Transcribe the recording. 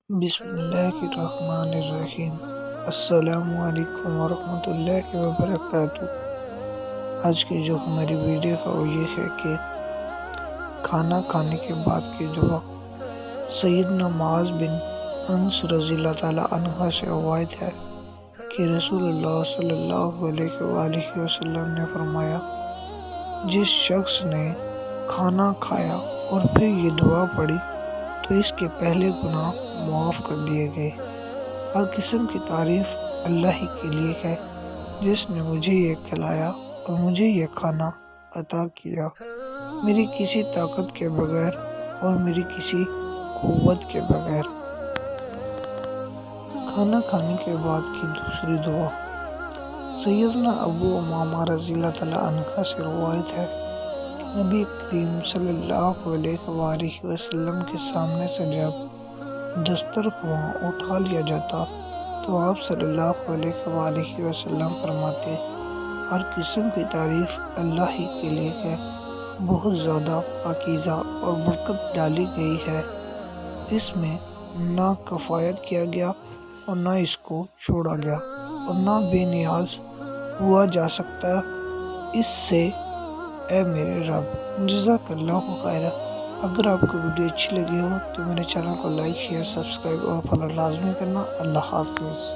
بسم اللہ الرحمن الرحیم۔ السلام علیکم ورحمۃ اللہ وبرکاتہ۔ آج کی جو ہماری ویڈیو ہے وہ یہ ہے کہ کھانا کھانے کے بعد کی دعا۔ سیدنا معاذ بن انس رضی اللہ تعالیٰ عنہ سے روایت ہے کہ رسول اللہ صلی اللہ علیہ وآلہ وسلم نے فرمایا، جس شخص نے کھانا کھایا اور پھر یہ دعا پڑھی تو اس کے پہلے گناہ معاف کر دیے گئے۔ ہر قسم کی تعریف اللہ ہی کے لیے ہے جس نے مجھے یہ کھلایا اور مجھے یہ کھانا عطا کیا، میری کسی طاقت کے بغیر اور میری کسی قوت کے بغیر۔ کھانا کھانے کے بعد کی دوسری دعا۔ سیدنا ابو امامہ رضی اللہ تعالیٰ عنہ سے روایت ہے کہ نبی کریم صلی اللہ علیہ وآلہ وسلم کے سامنے سے جب دسترخواں اٹھا لیا جاتا تو آپ صلی اللہ علیہ وآلہ وسلم فرماتے، ہر قسم کی تعریف اللہ ہی کے لیے ہے، بہت زیادہ پاکیزہ اور برکت ڈالی گئی ہے، اس میں نہ کفایت کیا گیا اور نہ اس کو چھوڑا گیا اور نہ بے نیاز ہوا جا سکتا اس سے، اے میرے رب۔ جزاک اللہ خیرہ۔ اگر آپ کو ویڈیو اچھی لگی ہو تو میرے چینل کو لائک، شیئر، سبسکرائب اور فالو لازمی کرنا۔ اللہ حافظ۔